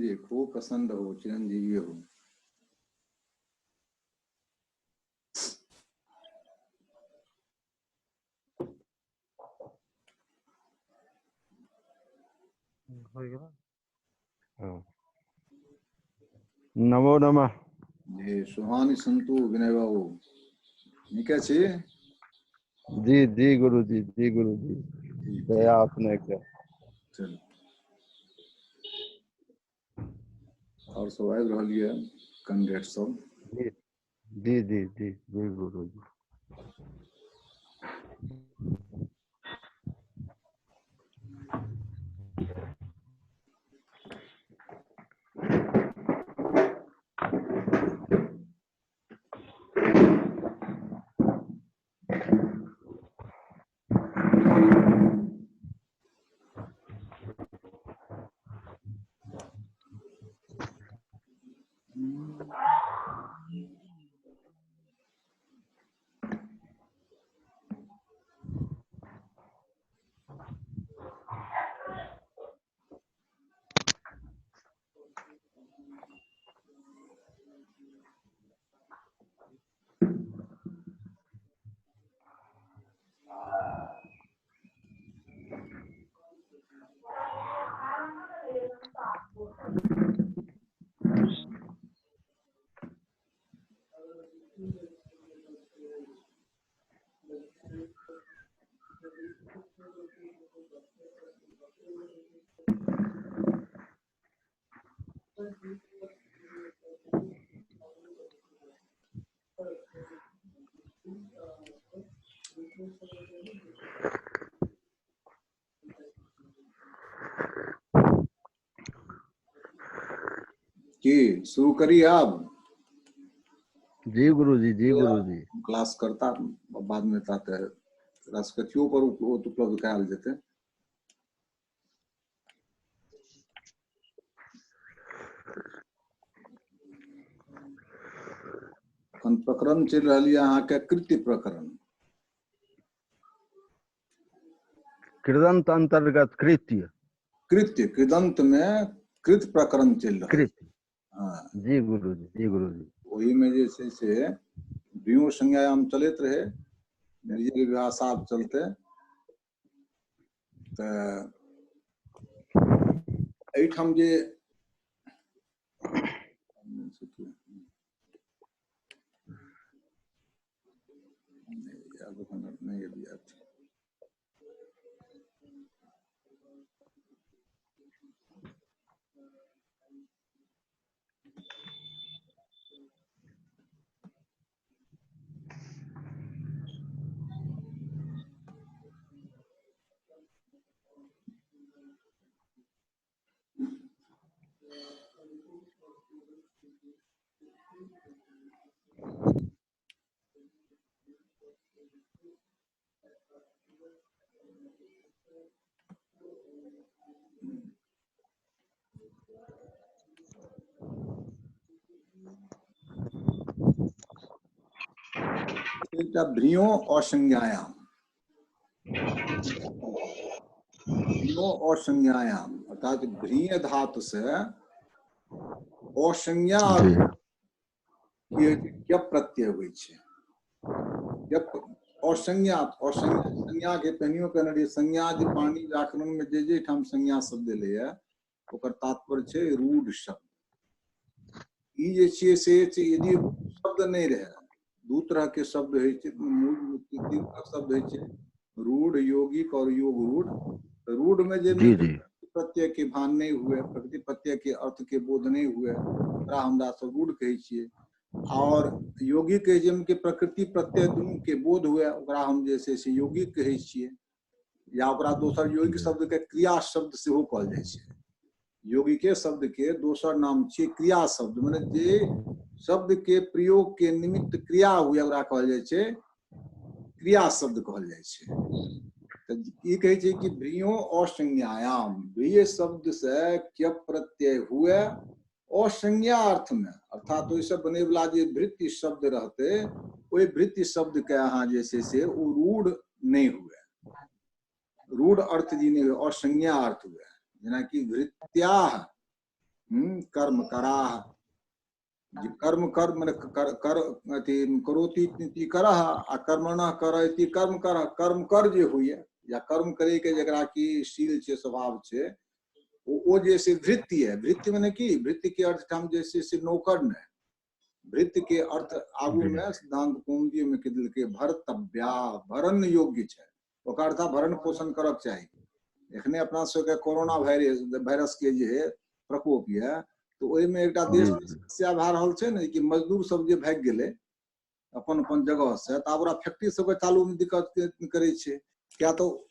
जी खूब प्रसन्न हो, चिरंजीवी हो। नमो नमः। जी सुहानी संतु विनय बाबू निके छी? जी जी गुरुजी, जी गुरुजी, दया अपने के। चल और सब आबि रहल ये कैंडिडेट सब? जी जी जी जी जी गुरुजी। जी शुरू करिए आप। जी गुरुजी, जी गुरुजी। क्लास करता बाद में ताते राष्ट्रपतियों पर उपलब्ध करायल जेते। प्रकरण चल रहा है अहाँ के कृत्य प्रकरण। कृदंत अंतर्गत कृत्य। कृत्य कृदंत में कृत प्रकरण चल रहा है। कृत्य। हाँ जी गुरुजी, जी गुरुजी। वही में जैसे से व्यूह संज्ञायाम चलते रहे, निर्जल विवाह साहब चलते तो एठाम जे नहीं विद्यार्थी भ्रियो असंज्ञायाम, भ्रियो असंज्ञायाम अर्थात भ्रिय धातु से असंज्ञा के प्रत्यय हुई छे। असंज्ञा संज्ञा के पहिनियो कहने संज्ञा जे पाणि व्याकरण में जे ठाम संज्ञा शब्द ले ओकर तात्पर्य छे रूढ़ शब्द। ई जे छे से यदि शब्द नहीं रहे, दू तरह के शब्द है, मूल तीन शब्द है, रूढ़ यौगिक और योग रूढ़। रूढ़ में जे प्रत्यय के भान नहीं हुए, प्रकृति प्रत्यय के अर्थ के बोध नहीं हुए, हमरा सब रूढ़ कहे छिए। और यौगिक के प्रकृति प्रत्यय दुनू के बोध हुए ओकरा हम जैसे से यौगिक कहे छिए, या ओकरा दोसर यौगिक शब्द के क्रिया शब्द सेहो कहल जाय छै। यौगिके शब्द के दोसर नाम छे क्रिया शब्द, माने जे शब्द के प्रयोग के निमित्त क्रिया हुए ओकरा कहल जाय छै क्रिया शब्द कहल जाय छै। तो ई कहे छै कि भ्रियो असंज्ञायाम, भ्रिय शब्द से क्य प्रत्यय हुए असंज्ञा अर्थ में, अर्थात ओइसे बने वाला जे भृत्य शब्द रहते ओइ भृत्य शब्द के अहाँ जैसे से ओ रूढ़ नहीं हुए, रूढ़ अर्थ जी नहीं हुए, असंज्ञा अर्थ हुए। जेना कि भृत्याह कर्म कराह, जे कर्म कर माने कर अथी करोति इति करह आ कर्मणः करति कर्म करह, कर्म कर जे होइए या कर्म करे के जकरा की शील छे स्वभाव छे वो जैसे वृत्ति है। वृत्ति माने की, वृत्ति के अर्थ हम जैसे से नौकर ने, वृत्ति के अर्थ आगू में सिद्धांत कौमुदी में के दिल के भरतव्या, भरण योग्य छे, ओकर अर्थ भरण पोषण करक चाहिए। एखने अपना सबके कोरोना वायरस के जे प्रकोप है तो ओहि में एकटा देश में समस्या भए रहल छै ने कि मजदूर सब जे भाग गेले अपन अपन जगह से, त ओकरा फैक्ट्री सबके चालू में दिक्कत करे छै। क्या तो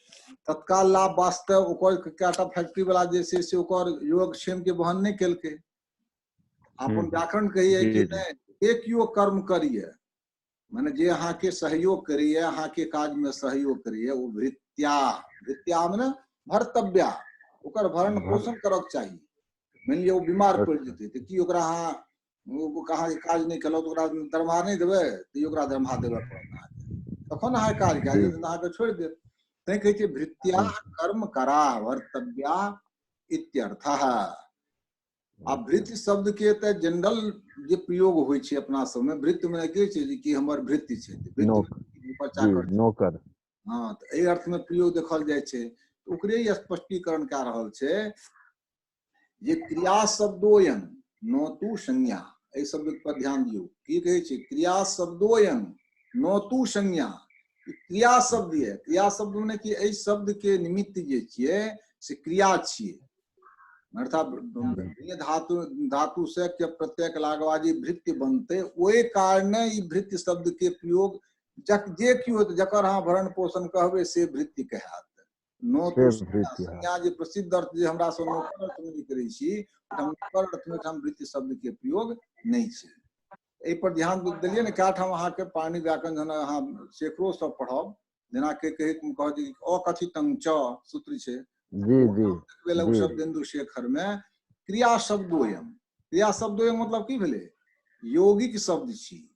तत्काल लाभ वास्ते ओकर कएटा फैक्ट्री वाला जे छै से ओकर योगक्षेम के वहन नहीं केलकै। अपन व्याकरण कहिए कि नहीं एक यो कर्म करिए, माने जे अहाँ के सहयोग करिए, अहाँ के काज में सहयोग करिए, वो भृत्या, भृत्या माने भरतव्या, ओकर भरण पोषण करक चाहिए। मान लिया वो बीमार पड़ जेते तो कि ओकरा अहाँ वो कहा के काज नहीं केलौ तो ओकरा दरमाहा नहीं देबे तो ओकरा दरमाहा देबे पड़त, तखन अहाँ काज कए जे अहाँ के छोड़ दे। तै कहै छै भृत्या कर्म करा भरतव्या इत्यर्थः। आ भृत्य शब्द के त जनरल जे प्रयोग होय छै अपना सब में, भृत्य में के छै कि हमर भृत्य छै, नौकर, हाँ, तो एहि अर्थ में प्रयोग देखल जाय छै। ओकरे स्पष्टीकरण कए रहल छै जे क्रिया शब्दोयन न तु संज्ञा, एहि शब्द पर ध्यान दियौ। की कहै छै क्रिया शब्दोयन न तु संज्ञा, क्रिया शब्द है। क्रिया शब्द माने कि एहि शब्द के निमित्त जे छियै से क्रिया छियै, अर्थात धातु धातु से के प्रत्यय लागवा जे भृत्य बनते, ओहि कारणे ई भृत्य शब्द के प्रयोग जे कियो जकर अहाँ भरण पोषण कहबे से भृत्य कहात। नो तो संज्ञा जे प्रसिद्ध अर्थ जे हमरा सब नौकर अर्थ में करै छी, हम नौकर अर्थ में हम भृत्य शब्द के प्रयोग नहीं छै। एहि पर ध्यान देलिए ने, क्या ठाम अहाँ के पाणिनि व्याकरण जन अहाँ सैकड़ों सब पढ़ब, जेना के कहे कह जे अकथितं च सूत्र छै जी शब्देन्दु शेखर में क्रिया शब्दोयम, क्रिया शब्दोयम मतलब की भेले यौगिक शब्द छी।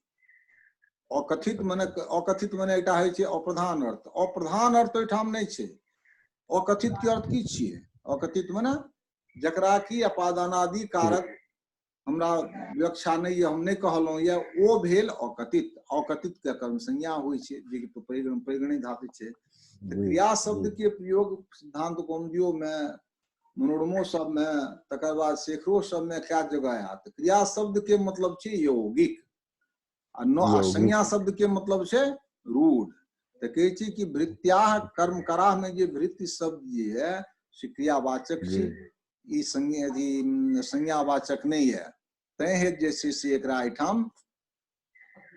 अकथित माने एकटा होइ छै अप्रधान अर्थ, अप्रधान अर्थ ओहिठाम नहीं छै। अकथित के अर्थ की छियै, अकथित माने जकरा की अपादानादि कारक हमरा व्याख्या नहीं, हम नहीं कहलहुं या ओ भेल अकथित। अकथित के कर्म संज्ञा होइ छै जे कि परिगणित धातु छै। क्रिया शब्द के प्रयोग सिद्धांत कौमुदियो में, मनोरमो सब में, तकर बाद शेखरो सब में क्या जगह आयत। क्रिया शब्द के मतलब छै यौगिक, आ संज्ञा शब्द के मतलब छै रूढ़। तो कहे छी कि भृत्या कर्म करा में जे भृत्य शब्द जे है से क्रियावाचक छै, ई संज्ञावाचक नहीं है। तै हेतु जे छै से एकरा एठाम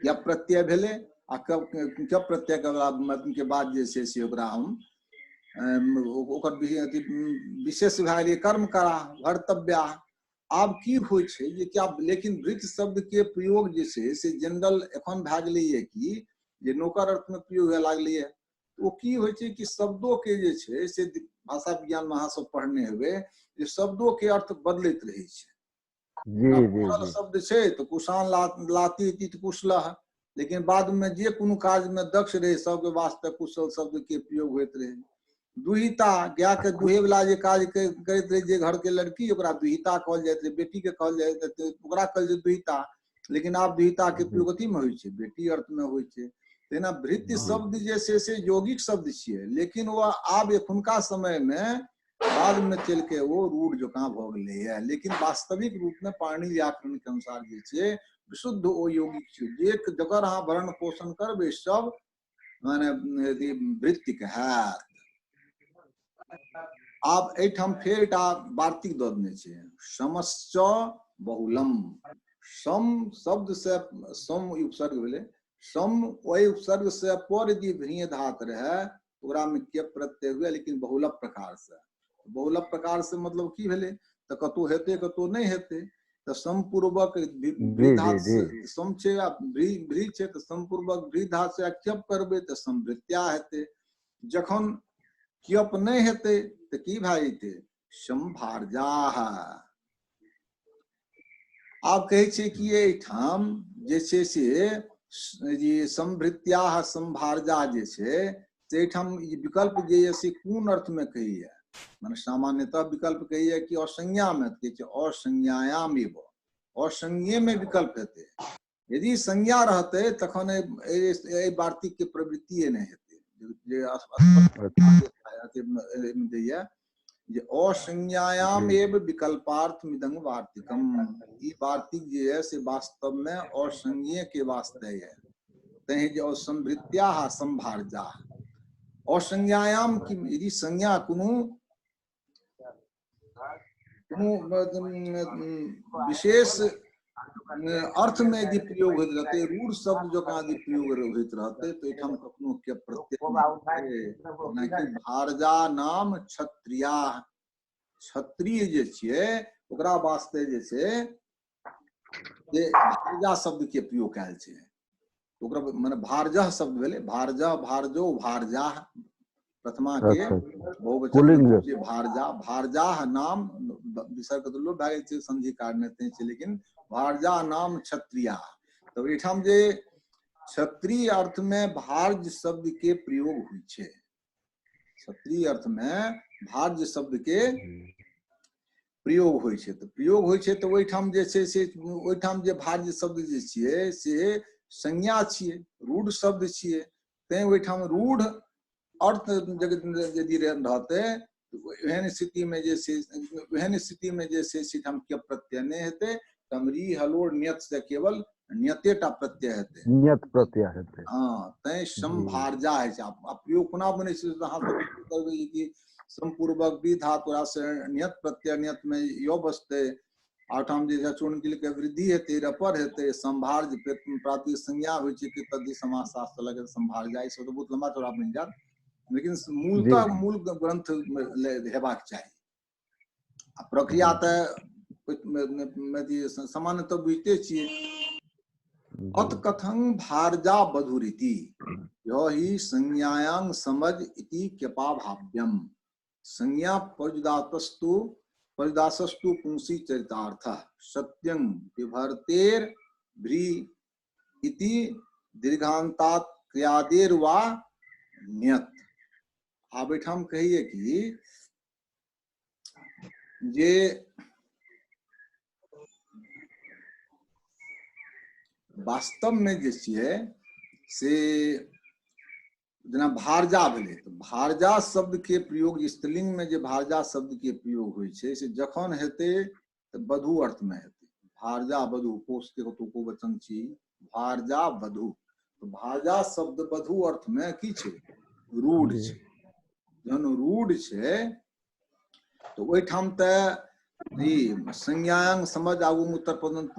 या प्रत्यय भेले, आ कब प्रत्यय के बाद जे छै से ओकरा हम ओकर विशेष भए गेलै कर्म करा भरतव्या। आब की होइ छै जे क्या, लेकिन भृत्य शब्द के प्रयोग जे छै से जनरल एखन भए गेलैए कि जे नौकर अर्थ में प्रयोग हुए लागलैए। तो की होइ छै कि शब्दों के जे छै से भाषा विज्ञान में अहाँ सब पढ़ने हेबै जे शब्दों के अर्थ बदलैत रहै छै। कुशल शब्द छै तो कुशान लाती इति कुशलः, लेकिन बाद में जे कोनो काज में दक्ष रहे सबके वास्ते कुशल शब्द के प्रयोग होइत रहे। दुहिता, गाय के दुहे वाला जे काज करैत रहे जे घर के लड़की, ओकरा दुहिता कहल जाइत रहे, बेटी के कहल जाइत रहे ओकरा कहल जाइत दुहिता। लेकिन आब दुहिता के प्रयोग अथी में होइ छै, बेटी अर्थ में होइ छै। तेना भृत्य शब्द जे छै से यौगिक शब्द छियै, लेकिन वो आब एखुनका समय में बाद में चल के वो रूढ़ जकां भ गेलैया। लेकिन वास्तविक रूप में पाणिनि व्याकरण के अनुसार जे छै विशुद्ध ओ यौगिक छै, जे जकर अहाँ भरण पोषण करबै सब माने भृत्य कहात। आब एठाम फेर एकटा वार्तिक दऽ देने छै, समश्च बहुलम। सम शब्द से सम उपसर्ग भेलै, सम ओहि उपसर्ग से पर यदि भ्रीय धात रहे ओकरा में के प्रत्यय हुए, लेकिन बहुल प्रकार से। बहुल प्रकार से मतलब की भेलै, तो कतौ हेतै कतौ नहीं हेतै। तो समपूर्वक सम छै आ भ्री छै, तो समपूर्वक भ्री धात से क्षेप करबै तो समभृत्या हेतै। जखन क्यप नहीं हेतै तो की भए जेतै संभार्याः। आब कहै छै कि एठाम जे छै से जे संभृत्याः संभार्या जे छै से एठाम विकल्प जे है से कोन अर्थ में कहैया, माने सामान्यतः विकल्प कहिए कि असंज्ञा में असंज्ञायाम एव असंज्ञे में विकल्प हेते यदि संज्ञा रहते तखन ए वार्तिक के प्रवृत्ति नहीं हेते जे दैया जे असंज्ञायाम एव विकल्पार्थ मिदंग वार्तिकम ई वार्तिक जे है से वास्तव में असंज्ञे के वास्ते है तहे जो संभृत्या संभार्जा असंज्ञायाम की यदि संज्ञा कुनु विशेष अर्थ में यदि प्रयोग होते रहते रूढ़ शब्द जो यदि प्रयोग होते रहते तो एठाम कखनो के प्रत्यय भारजा नाम क्षत्रिया क्षत्रिय जे छिए ओकरा वास्ते जे छै जे भारजा शब्द के प्रयोग कैल छै ओकरा माने भारजह शब्द भेले भारजह भारजो भारजा प्रथमा के बहुवचन जे भारजा भारजा नाम विसर्ग दलो भए गेल छै संधि कारण छै लेकिन भारजा नाम क्षत्रिया तो एठाम जे क्षत्रिय अर्थ में भारज शब्द के प्रयोग हुई छै क्षत्रिय अर्थ में भारज शब्द के प्रयोग होय छै तो प्रयोग होय छै तो ओइठाम जे छै से ओइठाम जे भारज शब्द जे छियै से संज्ञा छियै रूढ़ शब्द छियै तैं ओइठाम रूढ़ अर्थ यदि रहते एहन स्थिति में जे हम के प्रत्यय नहीं हेते तमरी हलोर नियत से केवल नियतेटा प्रत्यय हेते नियत प्रत्यय हेते हां तै संभार्जा है छै आ प्रयोग कोना बने छै अहाँ सब करबै कि संपूर्वक भी धातु से नियत प्रत्यय नियत में यो बसते आठाम जे चूर्ण के वृद्धि हेते रपर हेते संभार्ज प्राति संज्ञा होय छै कि तदि समास शास्त्र लगे संभार्जा ई सब तो बहुत लंबा चौड़ा बन जात लेकिन मूलतः मूल ग्रंथ हेबाक चाहिए प्रक्रिया तो सामान्यतः बुझते छिए अत कथं भारजा बधुरीति यो ही संज्ञायां समझ इति कृपा भाव्यम संज्ञा पजुदातस्तु पुंसी चरितार्थ सत्यं विभर्तेर भ्री इति दीर्घांतात क्रियादेर वा नियत अब एठाम कहिए कि जे वास्तव में जे छिए से जना भारजा भेले तो भारजा शब्द के प्रयोग स्त्रीलिंग में जे भारजा शब्द के प्रयोग होय छै से जखन हेते तो वधु अर्थ में हेते भारजा वधु कोष के को वचन छी भारजा वधु तो भारजा शब्द वधु अर्थ में की छै रूढ़ छै जन रूढ़ छै तो ओइठाम त ई संज्ञांग समझ आगू उत्तर पदंत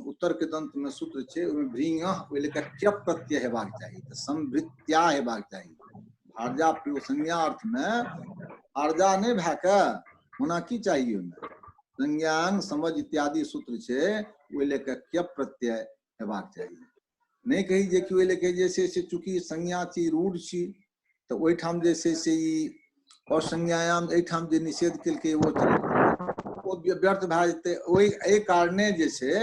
उत्तर के दंत में सूत्र छै ओमे भ्रींग ओइ लेके क्य प्रत्यय हेबाक चाहिए त संभृत्या हेबाक चाहिए भारजा प्रयोग संज्ञा अर्थ में भारजा नहीं भए के होना की चाहिए ओमे संज्ञांग समझ इत्यादि सूत्र छै ओइ लेके क्य प्रत्यय हेबाक चाहिए नहीं कही जे कि ओइ लेके जे से चूंकि संज्ञा छी रूढ़ छी तो ओइठाम जे से ई असंज्ञायाम एठाम जे निषेध केलकै वो व्यर्थ भए जेतै ओइ एहि कारणे जे छै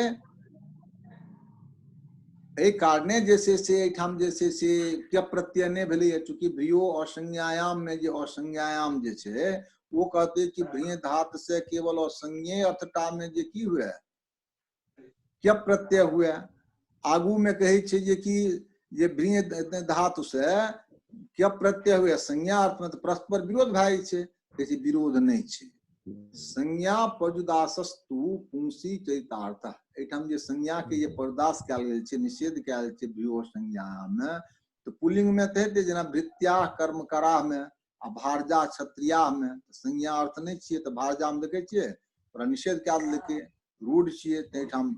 एहि कारणे जे से एठाम जे से क्य प्रत्यय नहीं भेलै चूंकि भ्रियो असंज्ञायाम में जे असंज्ञायाम जे छै वो कहते कि भ्रिय धात से केवल असंज्ञेय अर्थटा में जे की हुए क्य प्रत्यय हुए आगू में कहे छै जे कि जे भ्रिय धातु से क्या प्रत्यय हुए संज्ञा अर्थ में तो परस्पर विरोध भाई छे किसी विरोध नहीं छे संज्ञा पजुदासस्तु पुंसी चरितार्थ एठाम जे संज्ञा के ये परदास कैल गेल छे निषेध कैल छे भ्रियो संज्ञा में तो पुल्लिंग में कहते जना भृत्या कर्मकरा में आ भारजा क्षत्रिया में संज्ञा अर्थ नहीं छे तो भारजा में देखे छे ओकरा निषेध कैल देलकै रूढ़ छे एठाम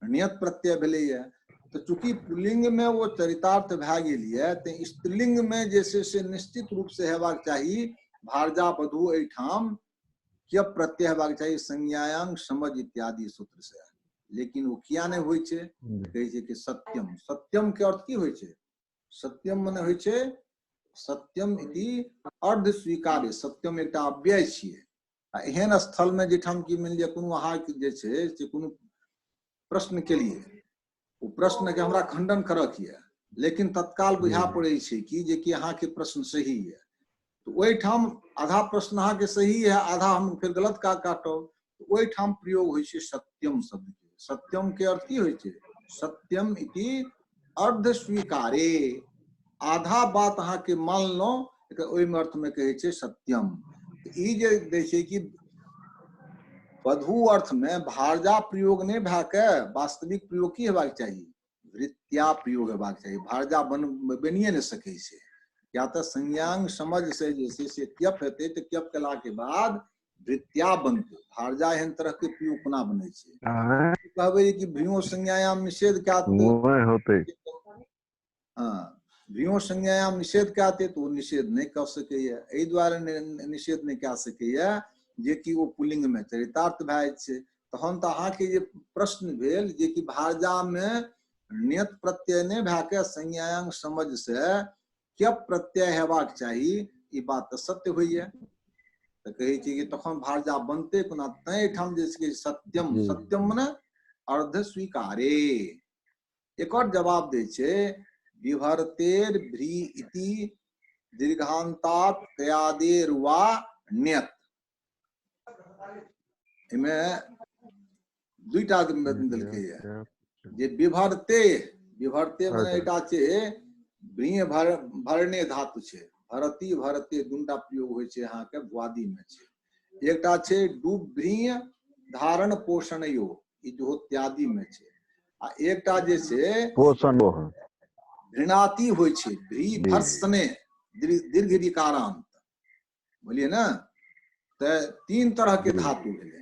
नियत प्रत्यय भेलै है तो चूंकि पुल्लिंग में वो चरितार्थ भए गेलिए तो स्त्रीलिंग में जैसे से निश्चित रूप से हेबाक चाहिए भारजा वधु एठाम क्य प्रत्यय हेबाक चाहिए संज्ञायांग समझ इत्यादि सूत्र से लेकिन वो किया नहीं होय छे कहे छे कि सत्यम सत्यम के अर्थ की होय छे सत्यम माने होय छे सत्यम इति अर्ध स्वीकार्य सत्यम एकटा अव्यय छिए आ एहन स्थल में जेठाम की मान लिया कोनो अहाँ जे छे से कोनो प्रश्न के लिए वो प्रश्न के हमरा खंडन करक है लेकिन तत्काल बुझा पड़े कि अहाँ के प्रश्न सही है तो वही ठाम आधा प्रश्न अहाँ के सही है, आधा हम फिर गलत का काटब। तो वही ठाम प्रयोग होय छै सत्यम शब्द के। सत्यम के अर्थ की होय छै? सत्यम इति अर्ध स्वीकारे, आधा बात अहाँ के मानलो, ओहि में अर्थ में कहे छै सत्यम। ई जे दै छै कि वधु अर्थ में भारजा प्रयोग नहीं भए के वास्तविक प्रयोग की हेबाक चाही? वृत्त्या प्रयोग हेबाक चाही। भारजा बनिए नहीं सकै छै, या तो संज्ञांग समझ से जैसे से क्यप हेतै, तो क्यप केला के बाद वृत्त्या बनते। भारजा एहन तरह के प्रयोग कोना बनै छै? कहबै कि भ्रियो संज्ञायाम निषेध होते हाँ, भ्रियो संज्ञायाम निषेध कते, तो वो निषेध नहीं कर सकैया। एहि दुआरे निषेध नहीं कए सकैया जे कि वो पुल्लिंग में चरितार्थ भए जाइ छै। तहन तो अहाँ के जे प्रश्न भेल जे कि भारजा में नियत प्रत्यय नहीं भए के संज्ञायाम समझ से क्या प्रत्यय हेबाक चाही, ई बात तो सत्य होइए। तो कहे छी कि तखन भारजा बनते कोना? तैं ठाम जे छै सत्यम, सत्यम मने अर्ध स्वीकारे। एक और जवाब दे छे विभर्तेर भ्री इति दीर्घांतात क्यादेर वा न्यत। इमे दुईटा देलकै है जे विभर्ते, विभर्ते माने एटा छे भ्रिय भरने धातु छे। भरती भरते दुटा प्रयोग होय छे अहाँ के भुआदी में छे। एकटा छे डूब्रिय धारण पोषण यो, ई जो त्यादि में छे। आ एकटा जे छे पोषण घृणाति होय छे, भ्री भर्सने दीर्घ ऋकारांत, बोलिए ना। तो तीन तरह के धातु भेले।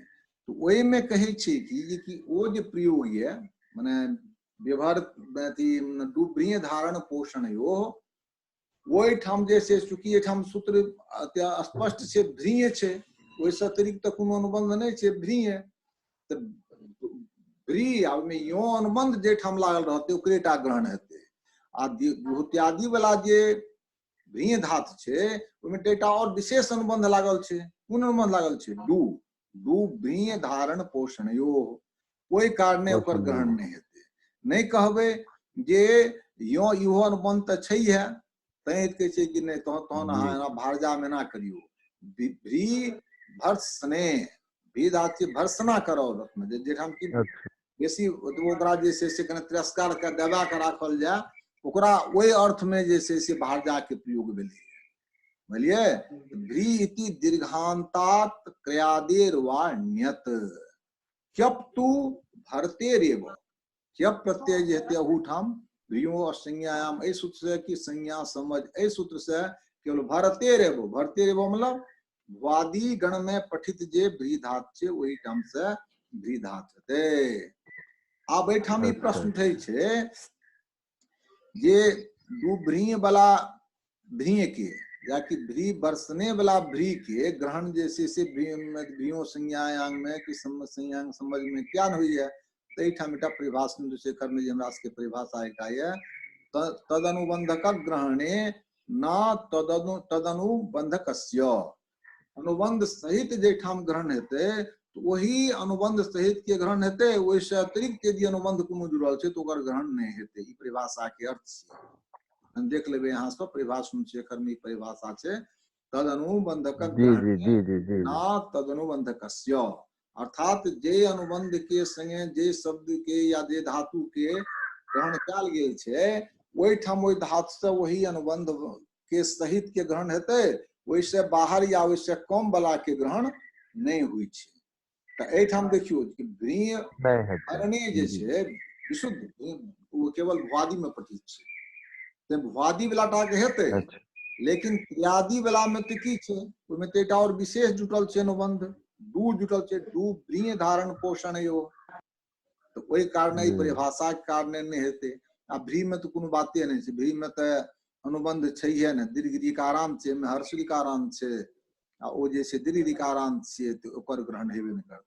तो ओहि में कहे छे कि ओ जे प्रयोग ये माने व्यवहार डूब्रिय धारण पोषण यो, ओहि ठाम जे से चूंकि ठाम सूत्र स्पष्ट छे भ्रिय छे, ओहिसँ अतिरिक्त तो कोनो अनुबंध नहीं छे भ्रिय। तो भ्री आ में यो अनुबंध जे ठाम लागल रहते ओकरेटा ग्रहण हेते। आ द्योत्यादि वाला जे भ्रिय धातु छे ओहिमे एकटा और विशेष अनुबंध लागल छे। कोन अनुबंध लागल छे? डू, डू भ्रिय धारण पोषण यो, ओहि कारणे ओकर ग्रहण नहीं हेते। नहीं कहबे जे यो इहो अनुबंध तो छै है, तैं कहे छै कि नहीं तहन अहाँ भारजा में ना करियो। भ्री भर्सने, भी धातु भर्सना करो में जे ठाम की बेसी ओकरा जे से कने तिरस्कार के दबा के राखल जाए, ओकरा ओहि अर्थ में जे से भारजा के प्रयोग भेलै। बोलिए भ्री इति दीर्घांतात क्रियादेर वा न्यत। क्यप्तु भरतेरेव, क्यप प्रत्यय जे हेते अहू ठाम भ्रियो और संज्ञायाम, एहि सूत्र से कि संज्ञा समझ, एहि सूत्र से केवल भरतेरेव, भरतेरेव मतलब वादी गण में पठित जे भ्री धातु छे ओहि ठाम से भ्री धातु हेते। आब एठाम ई प्रश्न उठै छे जे डूब्रिय वाला भ्रिय के या कि भ्री बरसने वाला भ्री के ग्रहण जैसे से भ्रियो संज्ञायांग में कि संज्ञांग समझ में क्या नहीं है। तो एठाम एकटा परिभाषा शेखर में हमरा सबके परिभाषा एकटा ये तदनुबंधक ग्रहणे न तदनुबंधकस्य, अनुबंध सहित जे ठाम ग्रहण हेते तो वही अनुबंध सहित के ग्रहण हेते, ओहिसे अतिरिक्त यदि अनुबंध कोनो जुड़ल छे तो ओकर ग्रहण नहीं हेते। ई परिभाषा के अर्थ छे। देख लेबे यहाँ सब परिभाषा शेखर में परिभाषा छे तदनुबंधक ना तदनुबंधकस्य, अर्थात जे अनुबंध के संगे जे शब्द के या जे धातु के ग्रहण कयल गेल छे ओहि ठाम ओहि धातु से वही अनुबंध के सहित के ग्रहण हेते, ओहिसे बाहर या ओहिसे कम वाला के ग्रहण नहीं हुई छे। तो एठाम देखियो कि भ्रिय भरने जे छे विशुद्ध वो केवल भुआदी में पठित छे, ते भुआदी वाला टा के हेते। लेकिन क्रियादि वाला में तो की छे, ओहिमे तो एकटा और विशेष जुटल छे अनुबंध, डू जुटल छे, डू भ्रिय धारण पोषण यो। तो ओहि कारण ई परिभाषा के कारण नहीं हेते। आ भ्री में तो कोनो बाते नहीं छे, भ्री में तो अनुबंध छैहे ने, दीर्घ ऋकारांत छे, में हर्ष ऋकारांत छे, आ ओ जे छे दीर्घ ऋकारांत छे तो ओकर ग्रहण हेबे नहीं करते।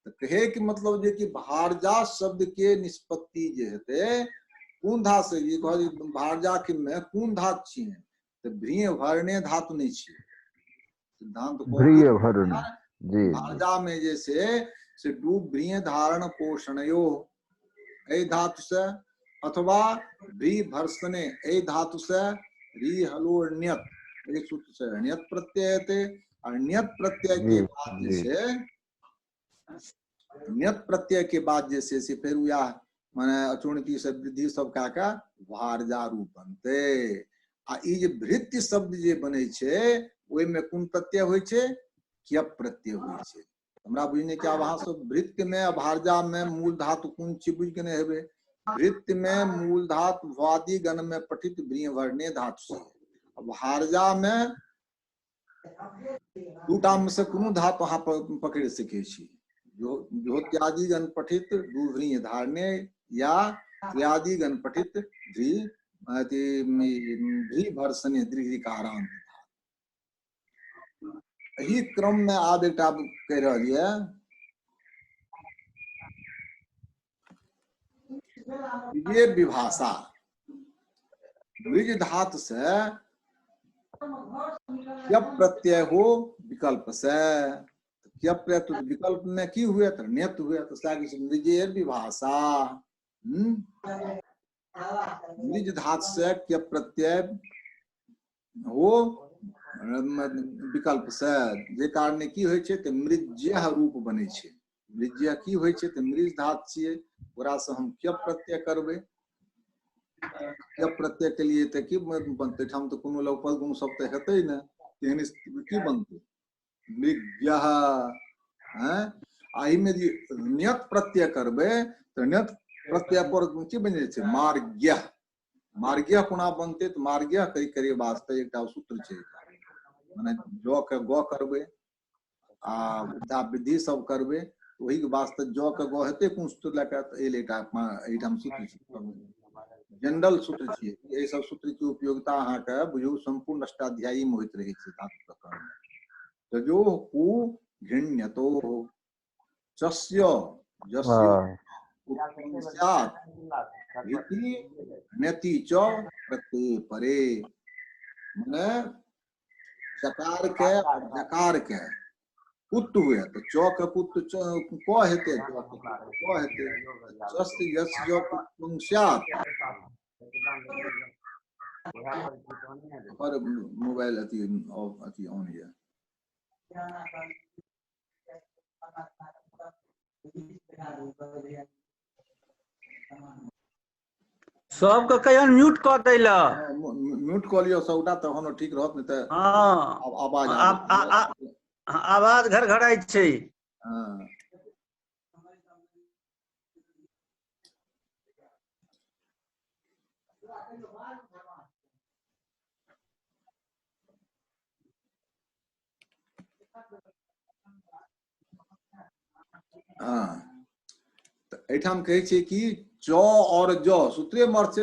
तो कहे के मतलब जे कि भारजा शब्द के निष्पत्ति जे हेते कोन धातु से, ये कह भारजा के में कोन धातु छिए, तो भ्रिय भरने धातु नहीं छे। सिद्धांत भ्रिय भरने जी भारजा में जैसे से डूब भ्रिय धारण पोषणयो ए धातु से, अथवा भ्री भर्सने ए धातु से री हलो न्यत एक सूत्र से नियत प्रत्यय हेतै और नियत प्रत्यय के बाद जे छै नियत प्रत्यय के बाद जे छै से फेर या माने अचूर्णिकी से वृद्धि सब कए के भारजा रूप बनतै। आ ई जे भृत्य शब्द जे बनै छै ओहिमे कोन प्रत्यय होइ छै? क्य प्रत्यय होइ छै। हमरा बुझने कि आब अहाँ सब भृत्य में भारजा में मूल धातु कोन छी बुझ के नहि हेबै। भृत्य में मूल धातु वादी गण में पठित व्रीहि वर्णे धातु छै। भारजा में दूटा में से कोनो धातु अहाँ पकड़ि सकै छी। ज्योत्यादि गण पठित दुव्रीहि धारणे या त्र्यादि गण पठित ध्री भर्सने दीर्घिकारांत। यही क्रम में आब एक कह रहा ये विभाषा द्विज धातु से क्या प्रत्यय हो विकल्प से। क्या प्रत्यय विकल्प में की हुए तो नियत हुए तो द्विज विभाषा द्विज धातु से क्या प्रत्यय हो विकल्प से जे कारण की होय छै त मृज्य रूप बने छै। मृज्य की होय छै त मृज धातु छियै ओकरा से हम क्या प्रत्यय करबै। क्या प्रत्यय के लिए त की बनतै ठाम त कोनो लोकपद गुण सब त हेतै न तेहन की बनतै मृज्य। हैं आइ में जे नियत प्रत्यय करबै त नियत प्रत्यय पर की बन जाय छै मार्ग्य। मार्ग्य कोना बनतै त मार्ग्य करी वास्ते एकटा सूत्र छै माने ज के ग करबै आ विधि सब करबै वही के वास्ते ज के ग हेतै कोन सूत्र लगा त ए लेटा एठाम सूत्र छै जनरल सूत्र छियै। एहि सब सूत्र के उपयोगिता अहाँ के बुझू संपूर्ण अष्टाध्यायी में होइत रहै छै धातु प्रकरण में। तजो कु घृण्यतो चस्य जस्य स्यात् इति नति च प्रत्यय परे। माने चकार के और जकार के पुत्र हुए तो च के पुत्र क हेतै क हेतै जस्य यस्य जो पुंस्यात्। और मोबाइल अति ऑन है। सबके कहियन म्यूट क दैला। म्यूट क लियो सबटा तहन ठीक रहत नहीं त आवाज आवाज घरघराइ छै। हां एठाम कहै छै कि च और ज सूत्रे मर्थ से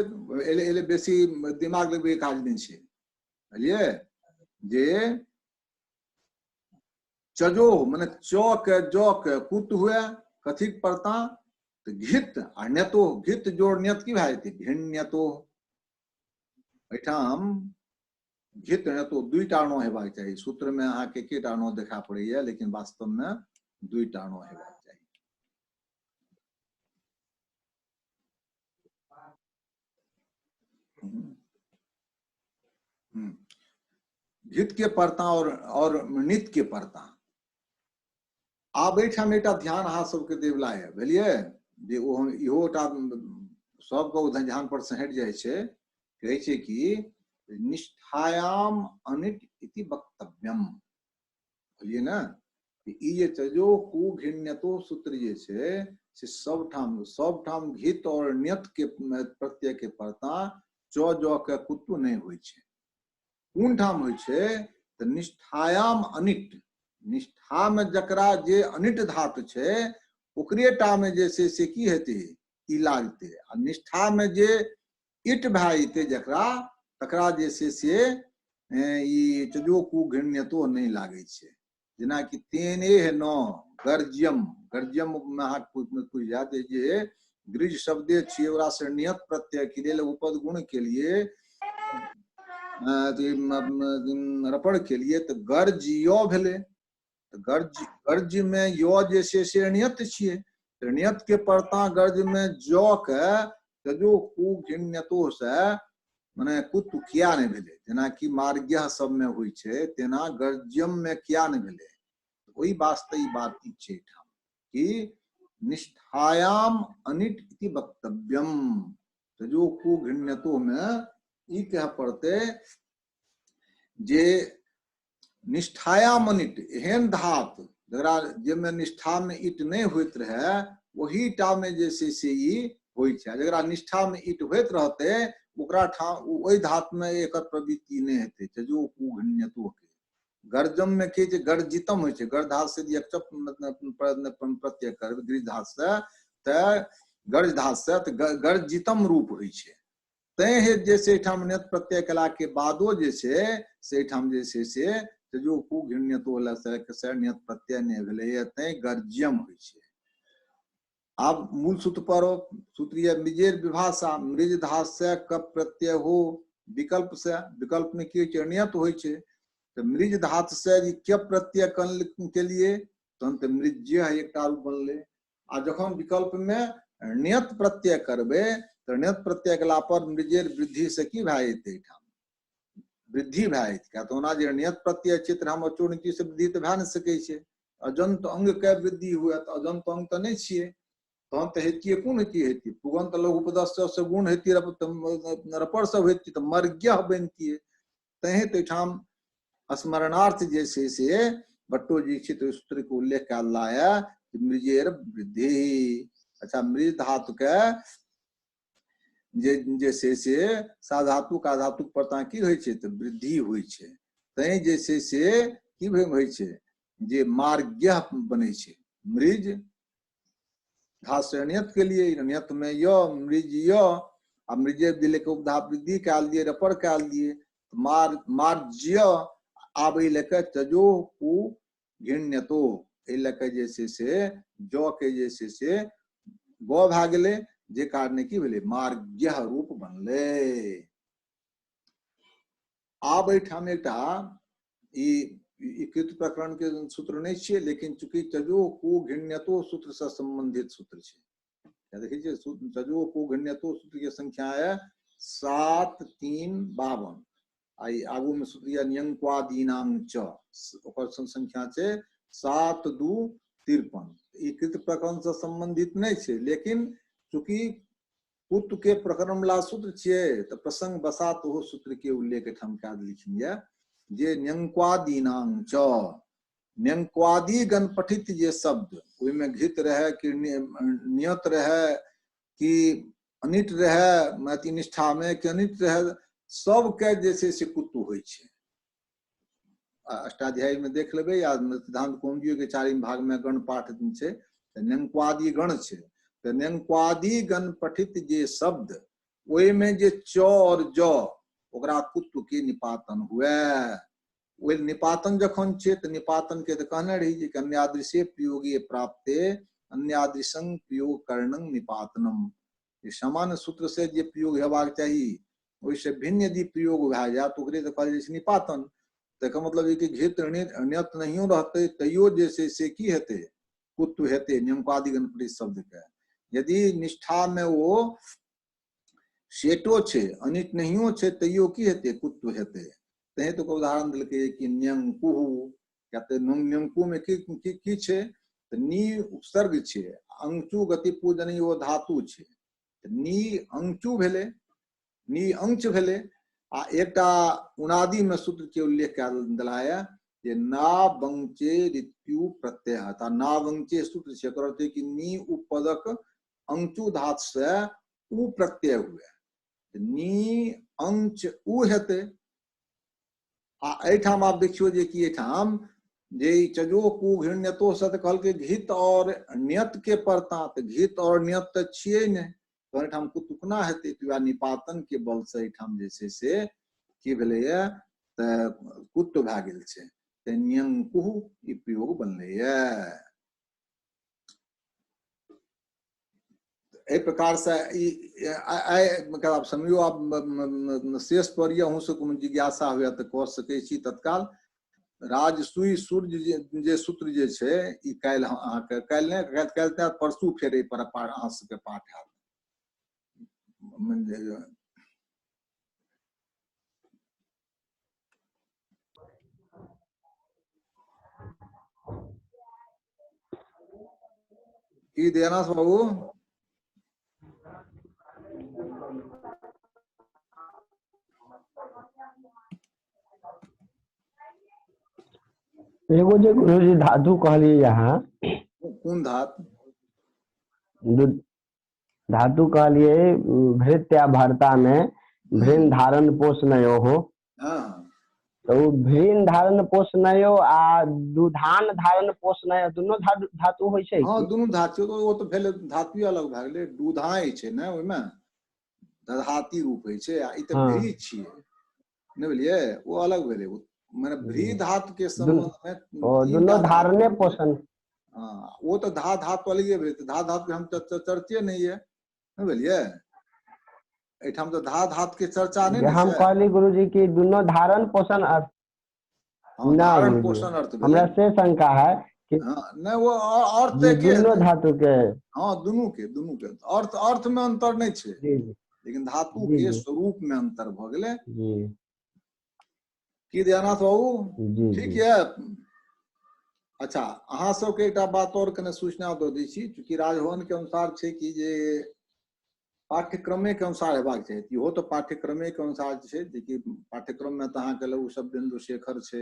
एले बेसी दिमाग लगबै काज नहीं छै बुझलिए जे चजो माने च के ज के कुत हुए कथी पड़ता तो घित आ नेतो घित जोड़ नियत की भए जेतै घिण्यतो। एठाम घित नेतो दुईटा नो हेबाक चाही। सूत्र में अहाँ के एकेटा नो देखा पड़ैया लेकिन वास्तव में दुईटा नो हेबाक चाही। घित के पड़ता और नित के पड़ता। आब एठाम एकटा ध्यान अहाँ सबके देवला है बुझलिए जे इहोटा सबके ध्यान पर से हट जाय छै। कहै छै कि निष्ठायाम अनिट इति वक्तव्यम बुझलिए ना। ई जे तजो कु घिण्यतो सूत्र जे छै से सबठाम घित और नियत के प्रत्यय के पड़ता च ज के कुत्तु नहीं होय छै। कोन ठाम होय छै त निष्ठायाम अनिट। निष्ठा में जकरा जे अनिट धातु छै ओकरे टा में जे से की हेतै ई लागतै आ निष्ठा में जे इट भए जेतै जकरा तकरा जे से ई तजो कु घिण्यतो नहीं लागै छै। जेना कि तेने न गर्ज्यम गर्ज्यम में अहाँ कुछ जाते जे गृज शब्दे छियै ओकरा से नियत प्रत्यय के लिए उपद गुण के लिए रपड़ के लिए तो गर्ज यो भेले। गर्ज में यो जे से नियत छियै तो नियत के पड़ता गर्ज में जो के तजो कु घिण्यतो से माने कुत्व किया नहीं भेले, जेना कि मार्ग्य सब में हुई छे तेना गर्ज्यम में किया नहीं भेले। वही वास्ते ई बात ई छे ठाम कि निष्ठायाम अनिट इति वक्तव्यम। तो जो को घृण्यतो में ई कह पड़ते जे निष्ठायाम अनिट एहन धात जरा जे में निष्ठा में ईट नहीं होइत रहे वही टा में जैसे से ई होई छे। जरा निष्ठा में ईट होइत रहते ओकरा ठाम ओई धात में एकर प्रवृत्ति नहीं हेते छे जो को घृण्यतो के। गर्जम में के जे गर्जितम होय छे, गर्ज धात से एक प्रत्यय कर गृह धात से त गर्ज धात से त गर्जितम रूप होय छे। तै हे जैसे ठाम नियत प्रत्यय कला के बादो जे छे से ठाम जैसे से जो को घृण्यतो ल से नियत प्रत्यय ने भेले तै गर्ज्यम होय छे। अब मूल सूत्र पर सूत्रीय मृजेर विभाषा मृज धात से कप प्रत्यय हो विकल्प से, विकल्प में की नियत होय छे तो मृज धात से क्या प्रत्यय के लिए तुरंत मृज्य एक रूप बनले। आ जखन विकल्प में नियत प्रत्यय करबे तो नियत प्रत्यय कला पर मृजेर वृद्धि से की भए जेते, वृद्धि भए जेते। क्या तो ना जे नियत प्रत्यय चित्र हम चूर्णिति से वृद्धि तो भए न सकै छे। अजंत अंग के वृद्धि हुए तो अजंत अंग तो नहीं छिए, तहन तो हेतिए कोन हेतिए पुगंत लघु पदस्य से गुण हेतिए रपर सब हेतिए तो मर्ग्य बनतिए। तहे तो ठाम स्मरणार्थ जैसे से भट्टो जी चित सूत्र को उल्लेख कर लाया मृजेर वृद्धि। अच्छा मृज धातु के जैसे से साधातु का धातु परता की होय छे तो वृद्धि होय छे। तै जैसे से की होय छे जे मार्ग्य बने छे। मृज धात से नियत के लिए नियत में य मृज य आ मृजे दिले के उपधा वृद्धि काल दिए रपर काल दिए मार्ज्य आबे लेके तजो को घृण्यतो ए लेके जैसे से जो के जैसे से गो भा गेले जे कारण की भेले मार्ग्य रूप बनले। आब एठाम एकटा ई कृत प्रकरण के सूत्र नहीं छे लेकिन चूंकि तजो को घृण्यतो सूत्र से संबंधित सूत्र छे। देखिए तजो को घृण्यतो सूत्र की संख्या है 7352। आई आगू में सूत्रीय न्यंक्वादीनां च ओकर संख्या छे 7253। ई कृत प्रकरण से संबंधित नहीं छे लेकिन चूंकि पुत्र के प्रकरण वाला सूत्र छे तो प्रसंग बसात हो सूत्र के उल्लेख ठाम का लिखिए जे न्यंक्वादीनां च न्यंक्वादी गण पठित जे शब्द ओइ में घित रहे कि नियत रहे कि अनिट रहे मति निष्ठा में कि अनिट रहे सब के जैसे से कुत्तु होय छे। अष्टाध्यायी में देख लेबे या सिद्धांत कौमुदी के 4वीं भाग में गण पाठ छे न्यंक्वादी गण छे। तो न्यंक्वादी गण पठित जे शब्द ओइ में जे च और ज ओकरा कुत्तु के निपातन हुए। ओइ निपातन जखन छे तो निपातन के तो कहने रही जे अन्यादृशे प्रयोगे प्राप्ते अन्यादृशं प्रयोग करणं निपातनम। ये सामान्य सूत्र से जे प्रयोग हेबाक चाहिए ओइसे भिन्न यदि प्रयोग भए जाए तो ओकरे तो कहल जाय निपातन। तकर मतलब ये कि घित नियत नहियो रहते तैयो जैसे से की हेते कुत्तु हेते न्यंक्वादी गण पठित शब्द के। यदि निष्ठा में वो शेटो छे अनिट नहियो छे तैयो की हेते कुत्तु हेते। तहे तो उदाहरण दिलके कि न्यंकुहु कहते न्यंकु में की छे तो नी उपसर्ग छे अंचु गति पूजनी वो धातु छे नी अंचु भेले नी अंच भेले। आ एकटा उनादि में सूत्र के उल्लेख कर दिलाया जे ना बंचे ऋत्यु प्रत्यय था ना बंचे सूत्र से करते कि नी उपपदक अंचु धात से उ प्रत्यय हुए नी अंच उ हेते। आ एठाम आप देखियो जे कि एठाम जे चजो को घृण्यतो सत कहल के घित और नियत के परता तो घित और नियत तो छिए ने तो एठाम कुतुकना हेते तो निपातन के बल से एठाम जैसे से की भेले त कुत्त भए गेल छे त न्यंकुहु ई प्रयोग बनले ये। ए प्रकार से मतलब समझो आप शेष पर यहूं से कोनो जिज्ञासा हुए तो कह सकै छी तत्काल। राजसूई सूर्य जे सूत्र जे छे ई काल अहाँ के काल ने काल परसू फेरे पर अहाँ सबके पाठ हैत। की दयानाथ बाबू एगो जे गुरुजी धातु कहलिए यहाँ कौन धात धातु कहलिए भृत्या भर्ता में भृन धारण पोषणयो हो। हाँ तो भृन धारण पोषणयो आ दुधान धारण पोषणयो दोनों धातु होइ छै हाँ कि? दुनू धातु तो वो तो भेले धातु अलग भए गेलै दूधाय छै ने ओहिमे दधाती रूप होइ छै आ ई तऽ हाँ। भ्री छियै नहि बुझलियै वो अलग भेलै माने भ्री धातु के संबंध में दोनों धारणे पोषण हाँ वो तो धातु अलगे भेलै धातु के हम चर्चे नहीं है नहीं बुझलियै एठाम तो धातु के चर्चा नहीं हम छै कहली गुरुजी की दोनों धारण पोषण अर्थ हाँ, ना धारण गुरुजी पोषण अर्थ भेलै हमरा से शंका है कि हाँ नहीं वो अर्थ जी एके दोनों हेतै धातु के हाँ दुनू के अर्थ में अंतर नहीं छै जी जी लेकिन धातु जी के जी स्वरूप में अंतर भ गेलै जी की दयानाथ बाबू जी ठीक जी है अच्छा अहाँ सबके एकटा बात और कने सूचना दऽ दै छी चूँकि राजभवन के अनुसार छै कि जे पाठ्यक्रमे के अनुसार हेबाक चाही इहो तो पाठ्यक्रमे के अनुसार छै जेकि पाठ्यक्रम में तऽ अहाँके लघु शब्देन्दु शेखर छै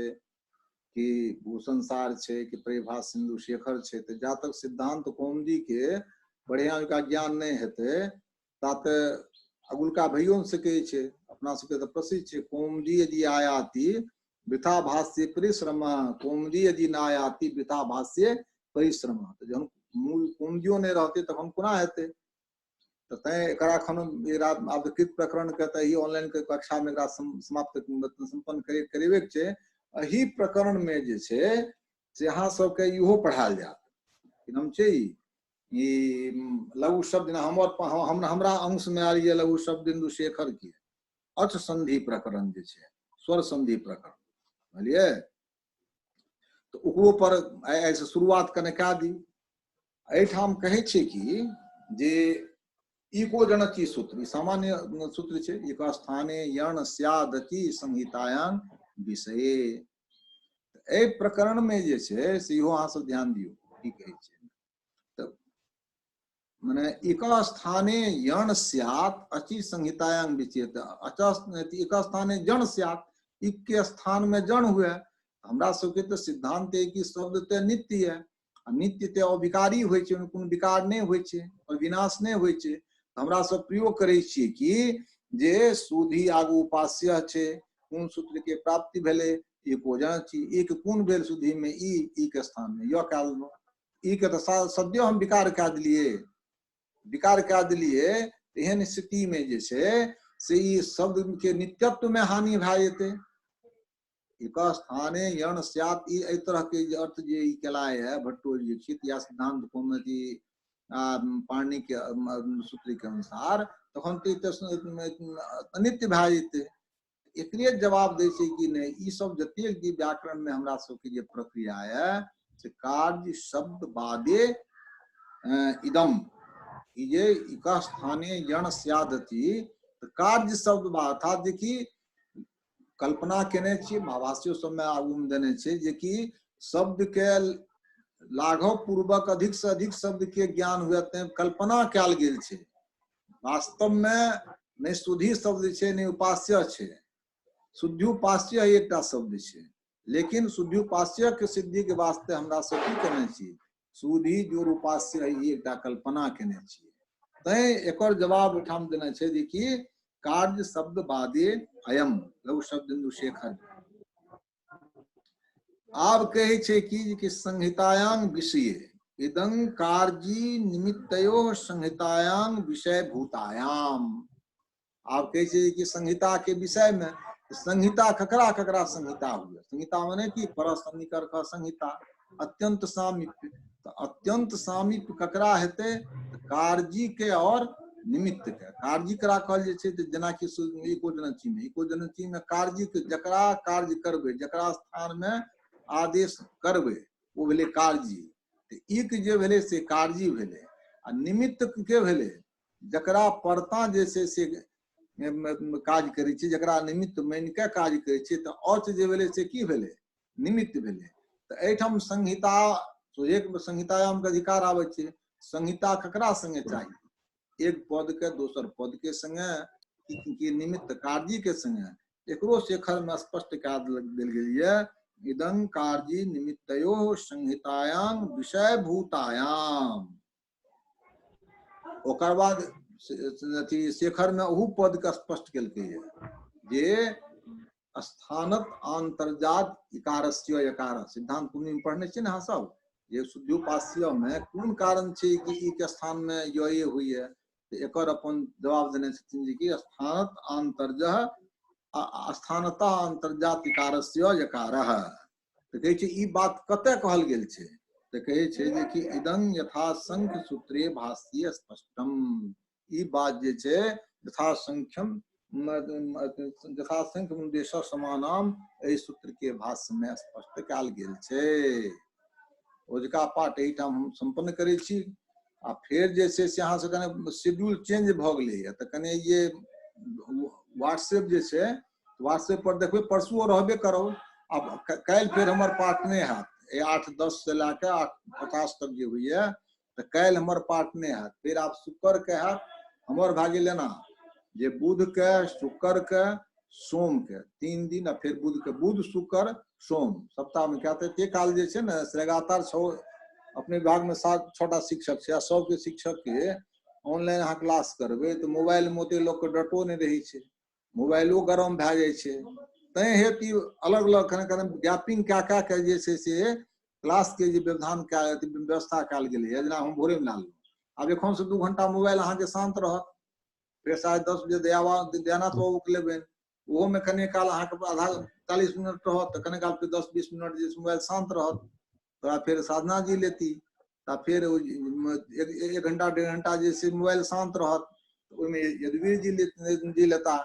कि भूषणसार छै कि परिभाष सिंधु शेखर छै तऽ जा तक सिद्धांत कौमुदी के बढ़िया जकाँ ज्ञान नहीं हेतै ता अगुलका भइयो न सकै छै अपना सबके तऽ प्रसिद्ध छै कौमुदी यदि आयाति वृथा भाष्य परिश्रम कौमुदी यदि न आयाति वृथा भाष्य परिश्रम तो जहन मूल कौमुदियो नहीं रहते तखन कोना हेतै तो तैं एकरा एखन आवेदित प्रकरण के तऽ ई ऑनलाइन के कक्षा में एकरा समाप्त संपन्न करेबे के छै एही प्रकरण में जे छै से अहाँ सबके इहो पढ़ायल जायत कि नाम छै ई लघु शब्द हमरा अंश में आयल ये लघु शब्देन्दु शेखर के अर्थ संधि प्रकरण जे छै स्वर संधि प्रकरण बुझलियै तो ओकरो पर आइ से शुरुआत कने कए दी एहिठाम कहै छै कि जे इको जनकी सूत्र ई सामान्य सूत्र छै एक स्थाने यण स्यादति संहितायां विषये एहि प्रकरण में जे छै से इहो अहाँ सब ध्यान दियौ की कहै छै तऽ माने एक स्थाने यण स्यात् अचि संहितायां विषये एक स्थाने जण स्यात् इक के स्थान में जण हुए हमरा सबके तो सिद्धांत है कि शब्द तो नित्य है नित्य तो अविकारी होइ छै कोनो विकार नहीं होइ छै और विनाश नहीं होइ छै हमरा सब प्रयोग करै छियै कि जे सुधि आगू उपास्य छै कोन सूत्र के प्राप्ति भेलै एको जन छी एक कोन भेल सुधि में ई के स्थान में य कए देलहुँ ई के तऽ सद्यो हम विकार कए देलिए एहन स्थिति में जे छै से ई शब्द के नित्यत्व में हानि भए जेतै एक स्थाने यण स्यात् ई एहि तरह के अर्थ जे ई केला है भट्टो लिखित या सिद्धांत कौमुदी पाणिनि के सूत्र के अनुसार तखन तो अनित्य भए जेतै एकरे जवाब दै छै कि नहीं ई सब जतेक जे व्याकरण में हमरा सबके जे प्रक्रिया है से कार्य शब्द बादे इदम ई जे एक स्थाने यण स्यादति कार्य शब्द बाद अर्थात देखी कल्पना केने छियै महाभाष्यो सबमे आगू में देने छै जे कि शब्द के लाघव पूर्वक अधिक से अधिक शब्द के ज्ञान हुए तें कल्पना कैल गेल छै वास्तव में नहीं शुद्धि शब्द छै नहीं उपास्य छै शुद्ध्युपास्य एकटा शब्द छै लेकिन शुद्ध्युपास्य के सिद्धि के वास्ते हमरा सब की केने छी शुद्धि जोर उपास्य एकटा कल्पना केने छी तैं एकर जवाब एठाम देने छै जे कि कार्य शब्द बादे अयम लघु शब्देन्दु शेखर आब कहे छै कि संहितायां विषय इदं कार्य निमित्तयो संहितायां विषय भूतायाम आब कहे छै कि संहिता के विषय में संहिता ककरा ककरा संहिता हुए संहिता माने कि परसंहिकर का संहिता अत्यंत सामीप्य तो अत्यंत सामीप्य ककरा हेतै कार्य के और निमित्त के कार्य करा कहल जे छै जेना कि इको जनची में कार्य के जकरा कार्य करबे जकरा स्थान में आदेश करबे वो भेले कार्य इक जे भेले से कार्य भेले आ निमित्त के भेले जकरा परता जे से काज करै छै जकरा निमित्त मान के काज करै छै तऽ अर्थ जे भेलै से की भेलै निमित्त भेलै तऽ एहिठाम संहिता एक संहितायाम के अधिकार आबै छै संहिता ककरा संगे चाहिए, एक पद के दोसर पद के संगे कि निमित्त कार्य के संगे, एकरो शेखर में स्पष्ट कह देल गेल ये, इदं कार्य निमित्तयो संहितायां विषय भूतायाम। ओकर बाद अथी शेखर में ओहू पद के स्पष्ट केलकै जे स्थानत अंतर्जात इकारस्य यकार। सिद्धांत कुंडी में पढ़ने छियै ना सब, ये शुद्धोपास्य में कोन कारण छै कि ई के स्थान में ये हुई है, तो एकर अपन जवाब देने छथिन जे कि स्थानत अंतर्जह स्थानता अंतर्जात इकारस्य यकारः। तो कहै छै ई बात कतय कहल गेल छै, तो कहे छै जे कि इदं यथा संख्य सूत्रे भाष्ये स्पष्टम। ई बात जे छै यथा संख्यम यथा संख्य उद्देश समानाम एहि सूत्र के भाष्य में स्पष्ट कयल गेल छै। ओजका पाठ एहिठाम हम संपन्न करै छी। आ फिर जे छै से अहाँ से कने शेड्यूल चेंज भ गेलै है, तो कने ये व्हाट्सएप जे छै, व्हाट्सएप पर देखबै परसुओ रहबे करो। अब काल्हि फिर हमर पाठ नहीं हैत, 8:10 से लैके 8:50 तक जे हुई है, तो काल्हि हमर पाठ नहीं हैत। फिर आप शुक्र के हैत हमर भए गेल ना जे बुध के शुक्र के सोम के 3 दिन, आ फिर बुध के बुध शुक्र सोम सप्ताह में कहते ते काल जे छै ने लगातार 6 अपने विभाग में 7-6टा शिक्षक छै, सबके शिक्षक के ऑनलाइन अहाँ क्लास करबै तो मोबाइल में ओते लोग के डटो नहीं रही छै, मोबाइलो गरम भए जाइ छै। तैं हेतु अलग अलग कने गैपिंग कए के जे छै से क्लास के जे व्यवधान व्यवस्था कयल गेलै है। जेना हम भोरे में ला लेलहुँ, आब एखन से 2 घंटा मोबाइल अहाँके शांत रहत, फिर 10:30 बजे दयानाथ बाबू के लेबनि, ओहो में कने काल अहाँके आधा 40 मिनट रहत, तो कने काल फिर 10-20 मिनट जे मोबाइल शांत रहत, तो फिर साधना जी लेती, तो फिर 1 घंटा 1.5 घंटा जे मोबाइल शांत रहत, तो ओहिमे यदुवीर जी लेता,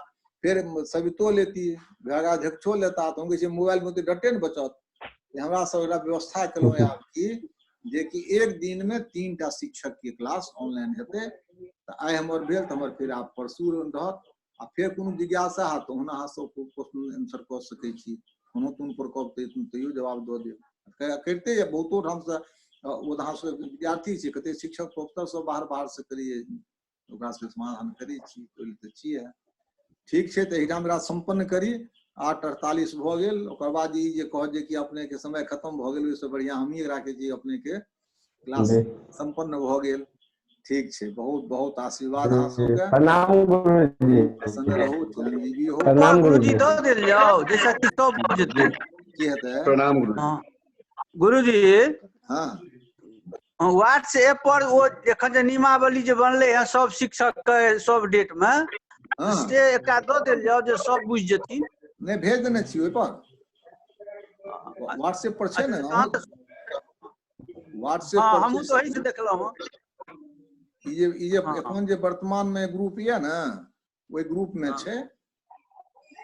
फिर सवितो लेती, विभागाध्यक्षो लेता। तो हम कहै मोबाइल में तो डटे न बचत। हमरा सब व्यवस्था केलहुँ है आब कि एक दिन में 3टा शिक्षक के क्लास ऑनलाइन हेतै। तो आई हमर भेल, तो हमर फिर आप परसू रहत। आ फिर कोनो जिज्ञासा है तो अहाँ सब क्वेश्चन आंसर कऽ सकै छी, कोनो तुम पर कहते तैयो जवाब दऽ देब। करते है बहुतो ढंग से उदाहरण से विद्यार्थी छै, कते शिक्षक प्रोफेसर सब बाहर से करिए, ओकरा से समाधान करै छी, तो छियै। ठीक छै, तो एहिठाम मेरा संपन्न करी। 8:48 भ गेल। ओकर बाद ई जे कह जे कि अपने के समय खत्म भ गेल, ओहिसँ बढ़िया हमही राखे छी अपने के क्लास संपन्न भ गेल। ठीक छै, बहुत बहुत आशीर्वाद अहाँ सबके। प्रणाम गुरुजी। प्रसन्न रहू, चिरंजीवी हो। प्रणाम गुरुजी गुरुजी। दऽ देल जाओ, जैसा कि सब बुझते। की हेतै? प्रणाम गुरु। हाँ गुरुजी, हाँ व्हाट्सएप पर वो एखन जे नियमावली जे बनले है सब शिक्षक के सब डेट में, हाँ से एकरा दऽ देल जाओ जे सब बुझ जेथिन। नहीं भेज देने छी ओहि पर, व्हाट्सएप पर छै ने। व्हाट्सएप हाँ पर हमहूँ तो वही से देखलहुँ हँ। ई जे एखन जे वर्तमान में ग्रुप ये ना, ओहि ग्रुप में छै।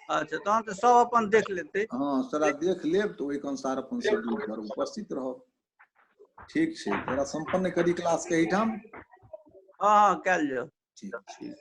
अच्छा, तहन तो सब अपन देख लेते। हाँ सारा देख लेब, तो ओहि के अनुसार अपन शेड्यूल पर उपस्थित रहब। ठीक छै, तोरा संपन्न करी क्लास के एहिठाम। हाँ हाँ कयल जाओ। ठीक ठीक।